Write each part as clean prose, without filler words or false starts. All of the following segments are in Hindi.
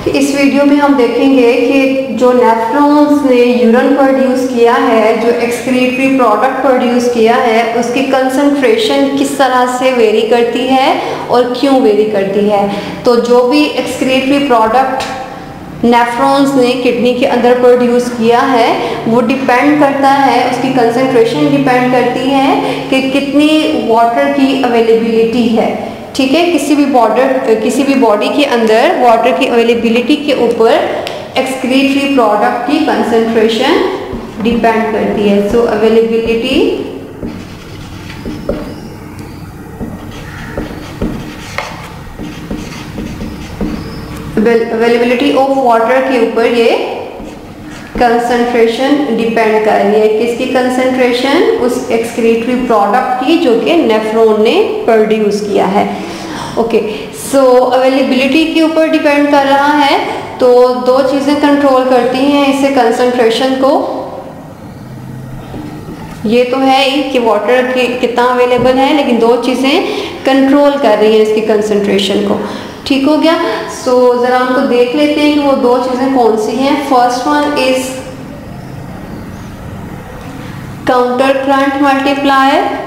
इस वीडियो में हम देखेंगे कि जो नेफ्रॉन्स ने यूरिन प्रोड्यूस किया है, जो एक्सक्रीटरी प्रोडक्ट प्रोड्यूस किया है, उसकी कंसंट्रेशन किस तरह से वेरी करती है और क्यों वेरी करती है। तो जो भी एक्सक्रीटरी प्रोडक्ट नेफ्रॉन्स ने किडनी के अंदर प्रोड्यूस किया है वो डिपेंड करता है, उसकी कंसंट्रेशन डिपेंड करती है कि कितनी वाटर की अवेलेबिलिटी है। ठीक है, किसी भी बॉडी के अंदर वाटर की अवेलेबिलिटी के ऊपर एक्सक्रीटरी प्रोडक्ट की कंसंट्रेशन डिपेंड करती है। सो अवेलेबिलिटी ऑफ वाटर के ऊपर ये कंसंट्रेशन डिपेंड कर रही है। किसकी कंसंट्रेशन? उस एक्सक्रीटरी प्रोडक्ट की जो कि नेफ्रॉन ने प्रोड्यूस किया है। ओके, सो अवेलेबिलिटी के ऊपर डिपेंड कर रहा है। तो दो चीज़ें कंट्रोल करती हैं इससे कंसंट्रेशन को। ये तो है ही कि वाटर कितना अवेलेबल है, लेकिन दो चीज़ें कंट्रोल कर रही हैं इसकी कंसंट्रेशन को। ठीक हो गया। सो ज़रा हमको देख लेते हैं कि वो दो चीज़ें कौन सी हैं। First one is counter current multiplier,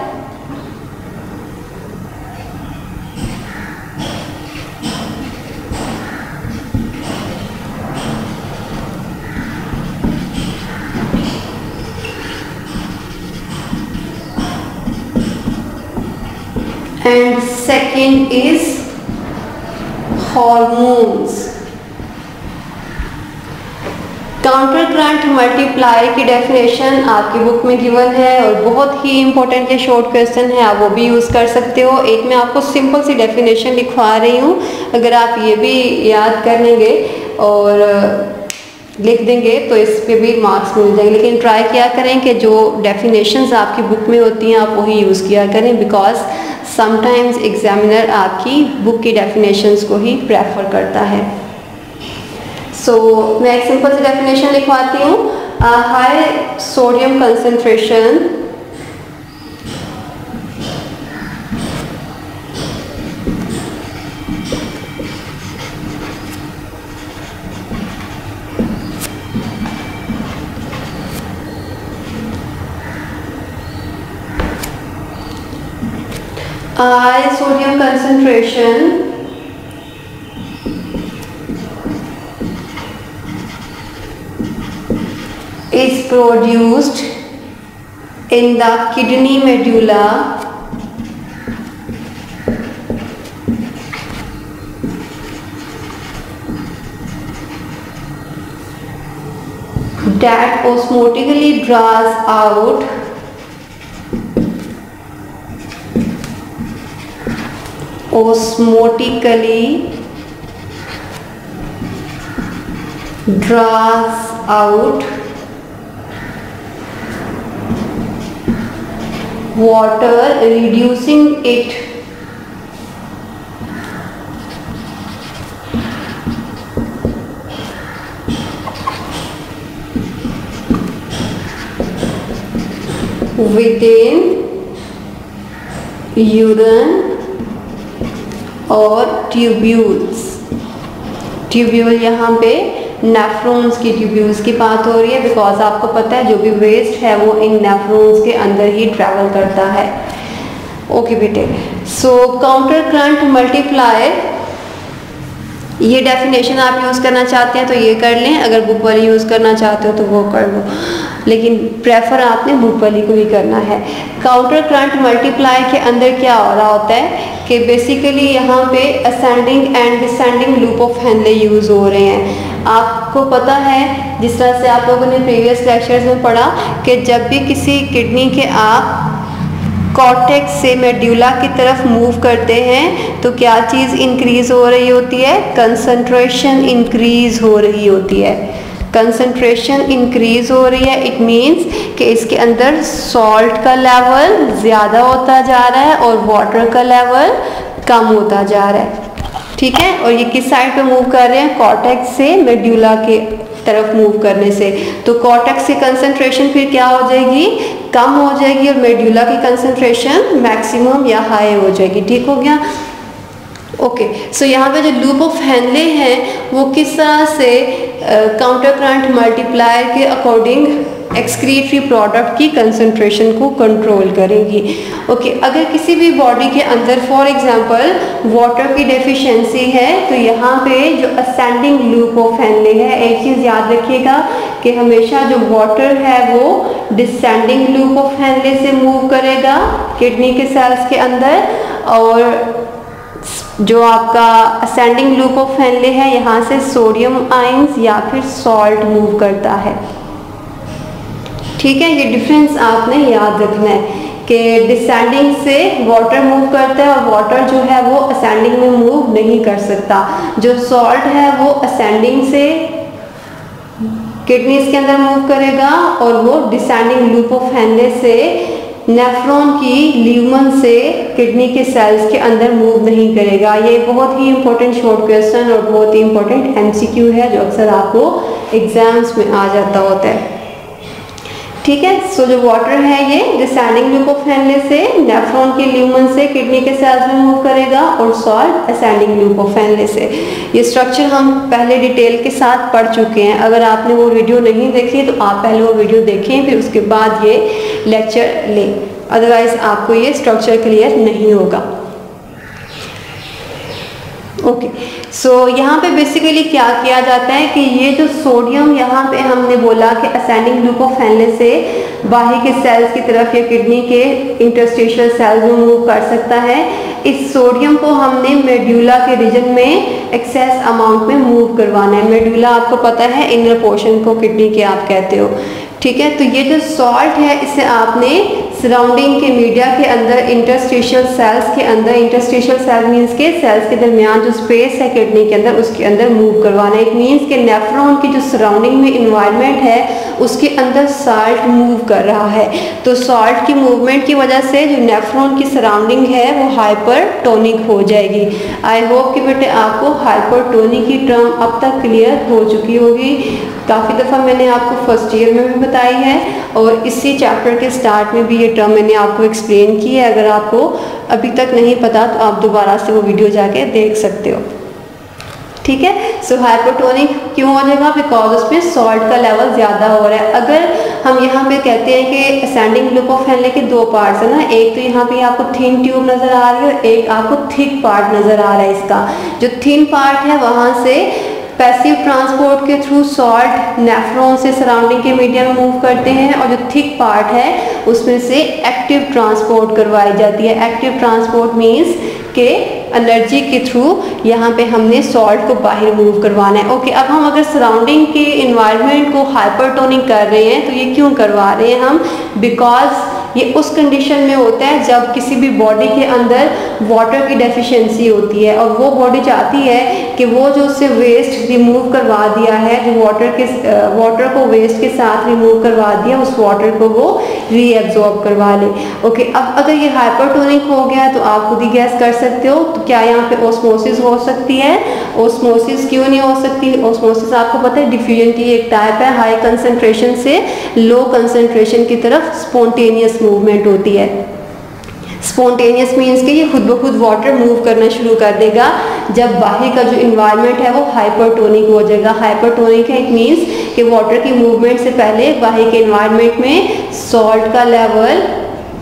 and second is hormones। Counter current multiplier की डेफिनेशन आपकी बुक में गिवन है और बहुत ही इंपॉर्टेंट ये शॉर्ट क्वेश्चन है, आप वो भी यूज़ कर सकते हो। एक मैं आपको सिंपल सी डेफिनेशन लिखवा रही हूँ, अगर आप ये भी याद कर लेंगे और लिख देंगे तो इस पे भी मार्क्स मिल जाएंगे। लेकिन ट्राई किया करें कि जो डेफिनेशंस आपकी बुक में होती हैं आप वही यूज़ किया करें, बिकॉज समटाइम्स एग्जामिनर आपकी बुक की डेफिनेशंस को ही प्रेफर करता है। सो मैं एक सिंपल सी डेफिनेशन लिखवाती हूँ। High sodium concentration high sodium concentration is produced in the kidney medulla that osmotically draws out water, reducing it within urine और ट्यूब्यूल्स। ट्यूब्यूल यहाँ पे नेफ्रॉन्स की ट्यूब्यूल्स की बात हो रही है, बिकॉज आपको पता है जो भी वेस्ट है वो इन नेफ्रॉन्स के अंदर ही ट्रैवल करता है। ओके बेटे, सो काउंटर करंट मल्टीप्लायर ये डेफिनेशन आप यूज़ करना चाहते हैं तो ये कर लें, अगर बुक वाली यूज़ करना चाहते हो तो वो कर लो, लेकिन प्रेफर आपने बुक वाली को ही करना है। काउंटर करंट मल्टीप्लाई के अंदर क्या हो रहा होता है कि बेसिकली यहाँ पे ascending and descending loop of Henle use हो रहे हैं। आपको पता है, जिस तरह से आप लोगों ने प्रीवियस लेक्चर्स में पढ़ा कि जब भी किसी किडनी के आप कॉर्टेक्स से मेड्यूला की तरफ मूव करते हैं तो क्या चीज़ इंक्रीज हो रही होती है? कंसंट्रेशन इंक्रीज हो रही होती है। कंसंट्रेशन इंक्रीज हो रही है, इट मीन्स कि इसके अंदर सॉल्ट का लेवल ज़्यादा होता जा रहा है और वाटर का लेवल कम होता जा रहा है। ठीक है, और ये किस साइड पे मूव कर रहे हैं? कॉर्टेक्स से मेड्यूला के तरफ मूव करने से। तो कॉर्टेक्स की कंसंट्रेशन फिर क्या हो जाएगी? कम हो जाएगी और मेड्यूला की कंसंट्रेशन मैक्सिमम या हाई हो जाएगी। ठीक हो गया। ओके, सो यहाँ पे जो लूप ऑफ हेनले है वो किस तरह से काउंटर करंट मल्टीप्लायर के अकॉर्डिंग एक्सक्रीटरी प्रोडक्ट की कंसंट्रेशन को कंट्रोल करेंगी। ओके, अगर किसी भी बॉडी के अंदर फॉर एग्जांपल वाटर की डेफिशिएंसी है तो यहाँ पे जो असेंडिंग लूप ऑफ हेनले है, एक चीज़ याद रखिएगा कि हमेशा जो वाटर है वो डिसेंडिंग लूप ऑफ हेनले से मूव करेगा किडनी के सेल्स के अंदर, और जो आपका असेंडिंग लूप ऑफ हेनले है यहाँ से सोडियम आयंस या फिर सॉल्ट मूव करता है। ठीक है, ये डिफरेंस आपने याद रखना है कि डिसेंडिंग से वाटर मूव करता है और वाटर जो है वो असेंडिंग में मूव नहीं कर सकता। जो सॉल्ट है वो असेंडिंग से किडनीज के अंदर मूव करेगा और वो डिसेंडिंग लूप ऑफ हेनले से नेफ्रॉन की ल्यूमन से किडनी के सेल्स के अंदर मूव नहीं करेगा। ये बहुत ही इंपॉर्टेंट शॉर्ट क्वेश्चन और बहुत ही इंपॉर्टेंट एमसीक्यू है जो अक्सर आपको एग्जाम्स में आ जाता होता है। ठीक है, सो जो वाटर है ये डिसेंडिंग लूप ऑफ हेनले से नेफ्रॉन के ल्यूमन से किडनी के सेल्स में मूव करेगा और salt ascending loop of Henle से। ये स्ट्रक्चर हम पहले डिटेल के साथ पढ़ चुके हैं। अगर आपने वो वीडियो नहीं देखी तो आप पहले वो वीडियो देखें, फिर उसके बाद ये लेक्चर लें, अदरवाइज आपको ये स्ट्रक्चर क्लियर नहीं होगा। ओके, सो यहाँ पे बेसिकली क्या किया जाता है कि ये जो सोडियम यहाँ पे हमने बोला कि असेंडिंग लूप ऑफ हेनले से बाहरी के सेल्स की तरफ या किडनी के इंटरस्टिशियल सेल्स में मूव कर सकता है। इस सोडियम को हमने मेड्यूला के रीजन में एक्सेस अमाउंट में मूव करवाना है। मेड्यूला आपको पता है इनर पोर्शन को किडनी के आप कहते हो। ठीक है, तो ये जो सॉल्ट है इसे आपने सराउंडिंग के मीडिया के अंदर इंटरस्टिशियल सेल्स के अंदर, इंटरस्टिशियल सेल मीन्स के सेल्स के दरमियान जो स्पेस है किडनी के अंदर उसके अंदर मूव करवाना है। इट मीन्स के नेफ्रॉन की जो सराउंडिंग में इन्वायरमेंट है उसके अंदर सॉल्ट मूव कर रहा है। तो सॉल्ट की मूवमेंट की वजह से जो नेफ्रॉन की सराउंडिंग है वो हाइपरटोनिक हो जाएगी। आई होप कि बेटे आपको हाइपरटोनिक की टर्म अब तक क्लियर हो चुकी होगी। काफ़ी दफ़ा मैंने आपको फर्स्ट ईयर में भी बताई है और इसी चैप्टर के स्टार्ट में भी ये टर्म मैंने आपको एक्सप्लेन की है। अगर आपको अभी तक नहीं पता तो आप दोबारा से वो वीडियो जाके देख सकते हो। ठीक है, सो हाइपरटोनिक क्यों हो जाएगा? बिकॉज उसमें सॉल्ट का लेवल ज़्यादा हो रहा है। अगर हम यहाँ पे कहते हैं कि असेंडिंग लूप ऑफ हेनले के दो पार्ट्स है ना, एक तो यहाँ पे आपको थिन ट्यूब नज़र आ रही है और एक आपको थिक पार्ट नज़र आ रहा है। इसका जो थिन पार्ट है वहाँ से पैसिव ट्रांसपोर्ट के थ्रू सॉल्ट नेफ्रॉन से सराउंडिंग के मीडिया में मूव करते हैं और जो थिक पार्ट है उसमें से एक्टिव ट्रांसपोर्ट करवाई जाती है। एक्टिव ट्रांसपोर्ट मीन्स के एनर्जी के थ्रू यहाँ पे हमने सॉल्ट को बाहर मूव करवाना है। ओके, अब हम अगर सराउंडिंग के इन्वायरमेंट को हाइपरटोनिक कर रहे हैं तो ये क्यों करवा रहे हैं हम? बिकॉज ये उस कंडीशन में होता है जब किसी भी बॉडी के अंदर वाटर की डेफिशिएंसी होती है और वो बॉडी चाहती है कि वो जो उससे वेस्ट रिमूव करवा दिया है, जो वाटर को वेस्ट के साथ रिमूव करवा दिया, उस वाटर को वो रीएब्जॉर्ब करवा ले। ओके, अब अगर ये हाइपरटोनिक हो गया तो आप खुद ही गैस कर सकते हो तो क्या यहाँ पे ऑस्मोसिस हो सकती है? ऑस्मोसिस क्यों नहीं हो सकती? ऑस्मोसिस आपको पता है डिफ्यूजन की एक टाइप है। हाई कंसंट्रेशन से लो कंसंट्रेशन की तरफ स्पॉन्टेनियस मूवमेंट होती है। स्पॉन्टेनियस मीन्स कि ये खुद ब खुद वाटर मूव करना शुरू कर देगा जब बाहर का जो इन्वायरमेंट है वो हाइपरटोनिक हो जाएगा। हाइपरटोनिक है, इट मीन्स कि वाटर की मूवमेंट से पहले बाहर के इन्वायरमेंट में सॉल्ट का लेवल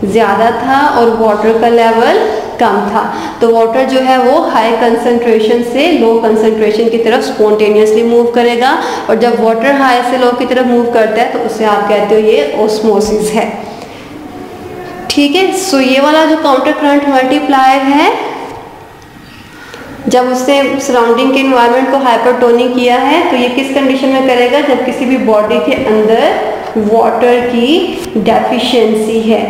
ज़्यादा था और वाटर का लेवल कम था। तो वाटर जो है वो हाई कंसंट्रेशन से लो कंसंट्रेशन की तरफ स्पॉन्टेनियसली मूव करेगा और जब वाटर हाई से लो की तरफ मूव करता है तो उसे आप कहते हो ये ऑस्मोसिस है। ठीक है, सो ये वाला जो काउंटर करंट मल्टीप्लायर है जब उसने सराउंडिंग के इन्वायरमेंट को हाइपरटोनिक किया है तो ये किस कंडीशन में करेगा? जब किसी भी बॉडी के अंदर वाटर की डेफिशिएंसी है।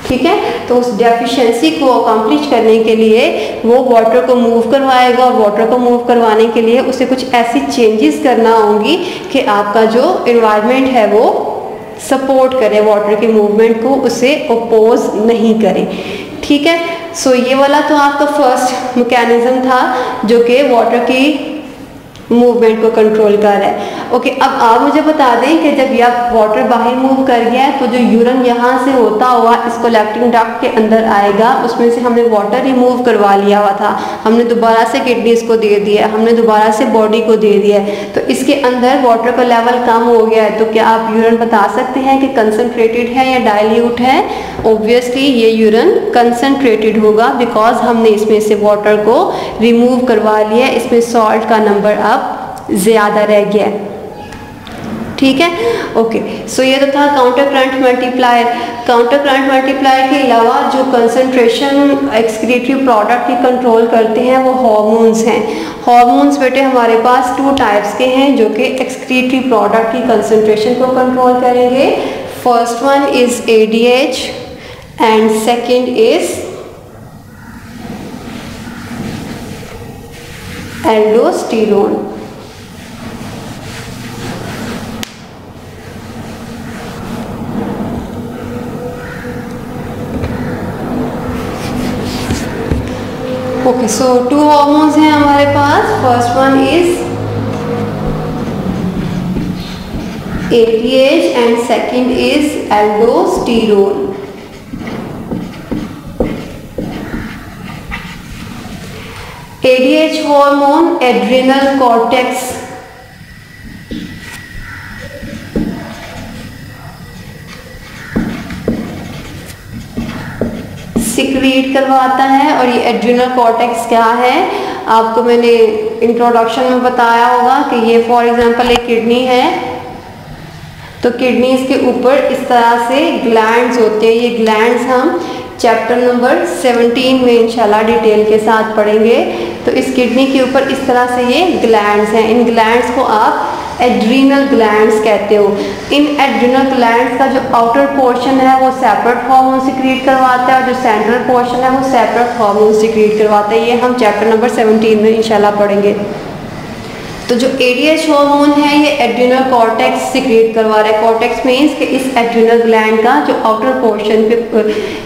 ठीक है, तो उस डेफिशिएंसी को अकम्प्लिश करने के लिए वो वाटर को मूव करवाएगा और वाटर को मूव करवाने के लिए उसे कुछ ऐसी चेंजेस करना होंगी कि आपका जो इन्वायरमेंट है वो सपोर्ट करे वाटर के मूवमेंट को, उसे अपोज नहीं करे। ठीक है, सो ये वाला तो आपका फर्स्ट मैकेनिज्म था जो कि वाटर की मूवमेंट को कंट्रोल कर रहा है। ओके, अब आप मुझे बता दें कि जब यह वाटर बाहर मूव कर गया है तो जो यूरिन यहाँ से होता हुआ इस कलेक्टिंग डक्ट के अंदर आएगा, उसमें से हमने वाटर रिमूव करवा लिया हुआ था, हमने दोबारा से किडनीज को दे दिया, हमने दोबारा से बॉडी को दे दिया है, तो इसके अंदर वाटर का लेवल कम हो गया है। तो क्या आप यूरिन बता सकते हैं कि कंसनट्रेटेड है या डाइल्यूट है? ऑब्वियसली ये यूरिन कंसनट्रेटेड होगा, बिकॉज हमने इसमें से वाटर को रिमूव करवा लिया, इसमें सॉल्ट का नंबर अब ज़्यादा रह गया है। ठीक है, ओके। सो ये तो था counter current multiplier. Counter current multiplier के अलावा जो कंसंट्रेशन एक्सक्रीटरी प्रोडक्ट की कंट्रोल करते हैं वो हार्मोन्स हैं। हार्मोन्स बेटे हमारे पास 2 टाइप्स के हैं जो कि एक्सक्रीटरी प्रोडक्ट की कंसंट्रेशन को कंट्रोल करेंगे। First one is ADH and second is aldosterone. Okay, so 2 hormones हैं हमारे पास। First one is ADH and second is aldosterone. ADH hormone adrenal cortex secrete करवाता है, और ये एड्रिनल कॉर्टेक्स क्या है आपको मैंने इंट्रोडक्शन में बताया होगा कि ये फॉर एग्जांपल एक किडनी है, तो किडनीज के ऊपर इस तरह से ग्लैंड्स होते हैं। ये ग्लैंड्स हम चैप्टर नंबर 17 में इंशाल्लाह डिटेल के साथ पढ़ेंगे। तो इस किडनी के ऊपर इस तरह से ये ग्लैंड्स हैं, इन ग्लैंड्स को आप एड्रीनल ग्लैंड्स कहते हो। इन एड्रीनल ग्लैंड्स का जो आउटर पोर्शन है वो सेपरेट हार्मोन सिक्रीट करवाता है, और जो सेंट्रल पोर्शन है वो सेपरेट हार्मोन सिक्रीट करवाता है। ये हम चैप्टर नंबर 17 में इंशाल्लाह पढ़ेंगे। तो जो ADH हार्मोन है ये एड्रिनल कॉर्टेक्स सिक्रेट करवा रहा है। कॉर्टेक्स मीन्स कि इस एड्रिनल ग्लैंड का जो आउटर पोर्शन पे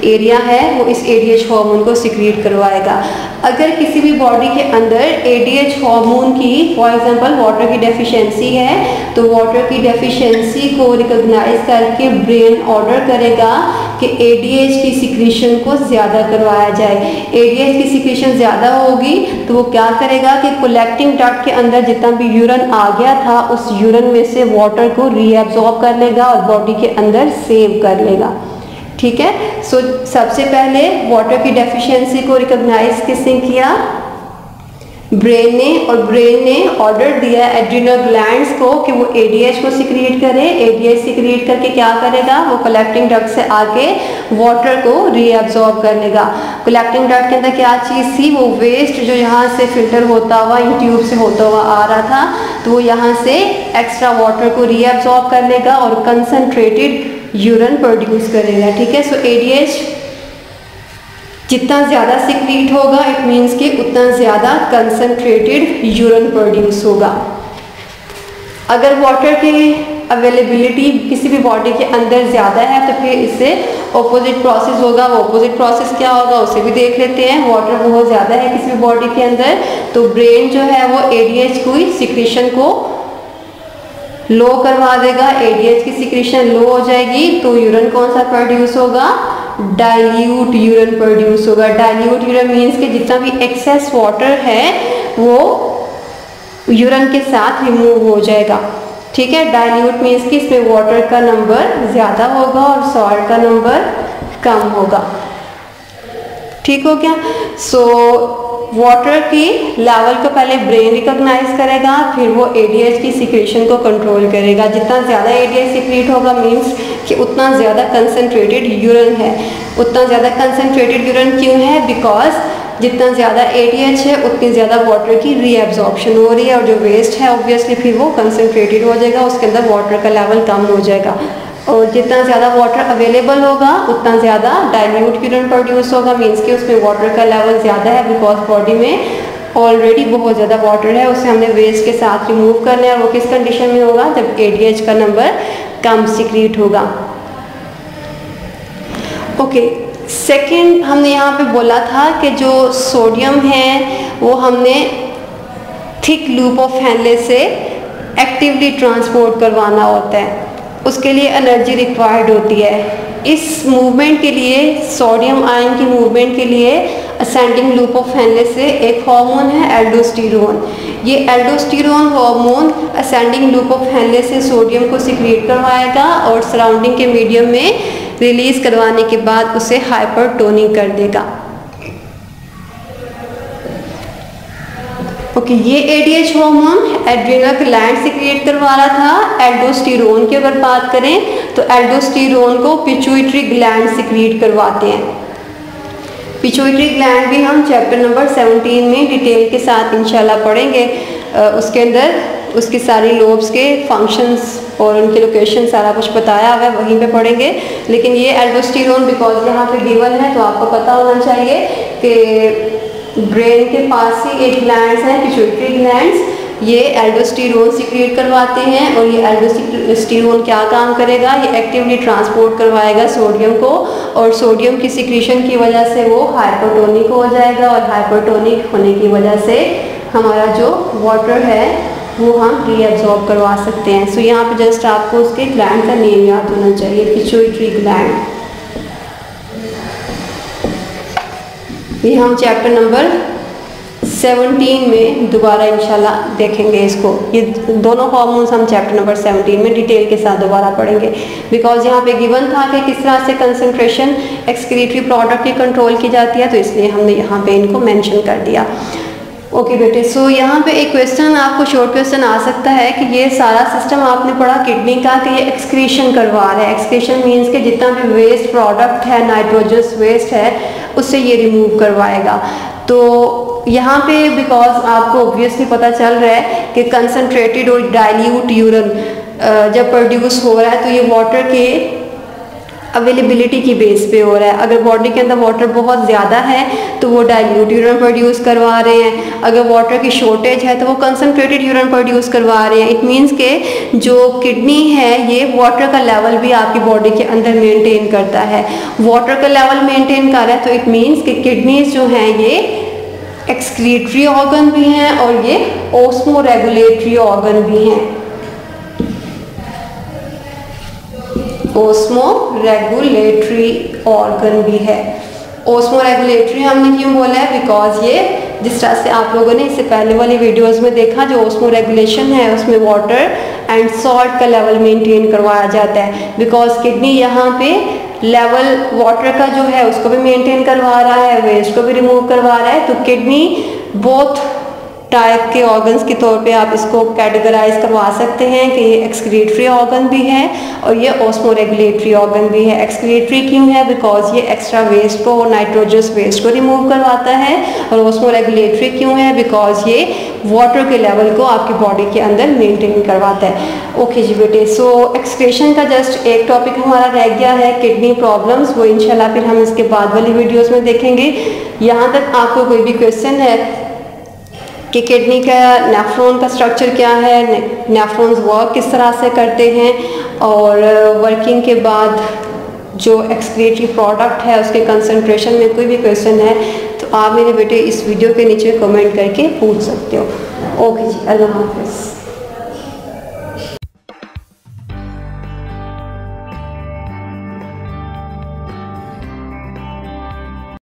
एरिया है वो इस ADH हार्मोन को सिक्रेट करवाएगा। अगर किसी भी बॉडी के अंदर ADH हार्मोन की फॉर एग्जांपल वाटर की डेफिशिएंसी है, तो वाटर की डेफिशिएंसी को रिकॉग्नाइज करके ब्रेन ऑर्डर करेगा कि ADH की सिक्रीशन को ज़्यादा करवाया जाए। ADH की सिक्रीशन ज़्यादा होगी तो वो क्या करेगा कि कलेक्टिंग डक्ट के अंदर जितना भी यूरिन आ गया था उस यूरिन में से वाटर को रीअब्सॉर्ब कर लेगा और बॉडी के अंदर सेव कर लेगा। ठीक है, सो सबसे पहले वाटर की डेफिशिएंसी को रिकॉग्नाइज किसने किया? ब्रेन ने, और ब्रेन ने ऑर्डर दिया एड्रिनल ग्लैंड्स को कि वो ADH को सिक्रीट करे। ADH सिक्रीट करके क्या करेगा? वो कलेक्टिंग डक्ट से आके वाटर को रीअब्सॉर्ब कर लेगा। कलेक्टिंग डक्ट के अंदर क्या चीज़ थी? वो वेस्ट जो यहाँ से फिल्टर होता हुआ इन ट्यूब से होता हुआ आ रहा था, तो वो यहाँ से एक्स्ट्रा वाटर को रीअब्सॉर्ब कर लेगा और कंसनट्रेटेड यूरिन प्रोड्यूस करेगा। ठीक है, सो ADH जितना ज़्यादा सिक्रीट होगा इट मीन्स कि उतना ज़्यादा कंसनट्रेटेड यूरिन प्रोड्यूस होगा। अगर वाटर की अवेलेबिलिटी किसी भी बॉडी के अंदर ज़्यादा है तो फिर इससे ऑपोजिट प्रोसेस होगा। वो ऑपोजिट प्रोसेस क्या होगा उसे भी देख लेते हैं। वाटर बहुत ज़्यादा है किसी भी बॉडी के अंदर तो ब्रेन जो है वो ADH की सिक्रीशन को लो करवा देगा। ADH की सिक्रीशन लो हो जाएगी तो यूरिन कौन सा प्रोड्यूस होगा? डाइल्यूट यूरिन प्रोड्यूस होगा। डाइल्यूट यूरिन मीन्स कि जितना भी एक्सेस वाटर है वो यूरिन के साथ रिमूव हो जाएगा। ठीक है, डाइल्यूट मीन्स कि इसमें वाटर का नंबर ज़्यादा होगा और सॉल्ट का नंबर कम होगा। ठीक हो गया। सो वाटर की लेवल को पहले ब्रेन रिकॉग्नाइज करेगा, फिर वो ADH की सिक्रीशन को कंट्रोल करेगा। जितना ज़्यादा ADH सिक्रीट होगा मीन्स कि उतना ज़्यादा कंसनट्रेटेड यूरिन है। उतना ज़्यादा कंसनट्रेटेड यूरिन क्यों है? बिकॉज जितना ज़्यादा ADH है उतनी ज़्यादा वाटर की रीअब्जॉर्प्शन हो रही है, और जो वेस्ट है ऑब्वियसली फिर वो कंसनट्रेटेड हो जाएगा, उसके अंदर वाटर का लेवल कम हो जाएगा। और जितना ज़्यादा वाटर अवेलेबल होगा उतना ज़्यादा डाइल्यूट यूरिन प्रोड्यूस होगा, मीन्स कि उसमें वाटर का लेवल ज़्यादा है बिकॉज बॉडी में ऑलरेडी बहुत ज़्यादा वाटर है, उसे हमने वेस्ट के साथ रिमूव करना है। और वो किस कंडीशन में होगा? जब ADH का नंबर कम सिक्रीट होगा। ओके, सेकंड हमने यहाँ पे बोला था कि जो सोडियम है वो हमने थिक लूप ऑफ हेनले से एक्टिवली ट्रांसपोर्ट करवाना होता है, उसके लिए एनर्जी रिक्वायर्ड होती है। इस मूवमेंट के लिए, सोडियम आयन की मूवमेंट के लिए असेंडिंग लूप ऑफ हेनले से एक हार्मोन है एल्डोस्टेरोन। ये aldosterone hormone ascending loop of Henle से सोडियम को सिक्रीट करवाएगा और सराउंडिंग के मीडियम में रिलीज करवाने के बाद उसे हाइपरटोनिक कर देगा। ओके, ये ADH hormone adrenal gland secrete करवा रहा था। एल्डोस्टेरोन की अगर बात करें तो एल्डोस्टेरोन को पिट्यूटरी ग्लैंड सिक्रिएट करवाते हैं। पिट्यूटरी ग्लैंड भी हम चैप्टर नंबर 17 में डिटेल के साथ इंशाल्लाह पढ़ेंगे। उसके अंदर उसकी सारी लोब्स के फंक्शंस और उनकी लोकेशन सारा कुछ बताया हुआ है, वहीं पे पढ़ेंगे। लेकिन ये एल्डोस्टेरोन बिकॉज यहाँ पे गिवन है तो आपको पता होना चाहिए कि ब्रेन के पास ही एक ग्लैंड्स हैं, पिट्यूटरी ग्लैंड्स, ये एल्डोस्टेरोन सिक्रिएट करवाते हैं। और ये एल्डोस्टेरोन क्या काम करेगा, ये एक्टिवली ट्रांसपोर्ट करवाएगा सोडियम को, और सोडियम की सिक्रीशन की वजह से वो हाइपरटोनिक हो जाएगा, और हाइपरटोनिक होने की वजह से हमारा जो वाटर है वो हम रीअब्जॉर्ब करवा सकते हैं। सो यहाँ पे जस्ट आपको उसके ग्लैंड का नेम याद होना चाहिए, पिट्यूटरी ग्लैंड। ये हम चैप्टर नंबर 17 में दोबारा इंशाल्लाह देखेंगे इसको। ये दोनों हार्मोन्स हम चैप्टर नंबर 17 में डिटेल के साथ दोबारा पढ़ेंगे, बिकॉज यहाँ पे गिवन था कि किस तरह से कंसंट्रेशन एक्सक्रीटरी प्रोडक्ट की कंट्रोल की जाती है, तो इसलिए हमने यहाँ पे इनको मेंशन कर दिया। ओके बेटे, सो यहाँ पे एक क्वेश्चन आपको शॉर्ट क्वेश्चन आ सकता है कि ये सारा सिस्टम आपने पढ़ा किडनी का कि ये एक्सक्रीशन करवा रहा है। एक्सक्रीशन मीन्स कि जितना भी वेस्ट प्रोडक्ट है, नाइट्रोजस वेस्ट है, उससे ये रिमूव करवाएगा। तो यहाँ पे बिकॉज आपको ऑब्वियसली पता चल रहा है कि कंसनट्रेटेड और डाइल्यूट यूरिन जब प्रोड्यूस हो रहा है तो ये वाटर के अवेलेबिलिटी की बेस पे हो रहा है। अगर बॉडी के अंदर वाटर बहुत ज़्यादा है तो वो डाइल्यूट यूरिन प्रोड्यूस करवा रहे हैं, अगर वाटर की शॉर्टेज है तो वो कंसनट्रेटेड यूरिन प्रोड्यूस करवा रहे हैं। इट मीन्स के जो किडनी है ये वाटर का लेवल भी आपकी बॉडी के अंदर मेंटेन करता है। वाटर का लेवल मेंटेन कर रहा है तो इट मीन्स कि किडनीज जो हैं ये एक्सक्रीटरी ऑर्गन भी हैं और ये ऑस्मो रेगुलेटरी ऑर्गन भी हैं। ओस्मो रेगुलेटरी ऑर्गन भी है। ओस्मो रेगुलेटरी हमने क्यों बोला है, बिकॉज ये जिस तरह से आप लोगों ने इससे पहले वाली वीडियोस में देखा, जो ओस्मो रेगुलेशन है उसमें वाटर एंड सॉल्ट का लेवल मेंटेन करवाया जाता है। बिकॉज किडनी यहाँ पे लेवल वाटर का जो है उसको भी मेंटेन करवा रहा है, वेस्ट को भी रिमूव करवा रहा है। तो किडनी बोथ टाइप के ऑर्गन्स के तौर पे आप इसको कैटेगराइज करवा सकते हैं कि ये एक्सक्रीटरी ऑर्गन भी है और ये ऑस्मो रेगुलेटरी ऑर्गन भी है। एक्सक्रीटरी क्यों है, बिकॉज ये एक्स्ट्रा वेस्ट को, नाइट्रोजस वेस्ट को रिमूव करवाता है। और ऑस्मो रेगुलेटरी क्यों है, बिकॉज ये वाटर के लेवल को आपकी बॉडी के अंदर मेंटेन करवाता है। ओके जी बेटे, सो एक्सक्रीशन का जस्ट एक टॉपिक हमारा रह गया है किडनी प्रॉब्लम्स, वो इंशाल्लाह फिर हम इसके बाद वाली वीडियोज़ में देखेंगे। यहाँ तक आपको कोई भी क्वेश्चन है कि किडनी का नेफ्रॉन का स्ट्रक्चर क्या है, नेफ्रॉन्स वर्क किस तरह से करते हैं, और वर्किंग के बाद जो एक्सक्रीटरी प्रोडक्ट है उसके कंसंट्रेशन में कोई भी क्वेश्चन है तो आप मेरे बेटे इस वीडियो के नीचे कमेंट करके पूछ सकते हो। ओके जी, अल्लाह हाफिज़।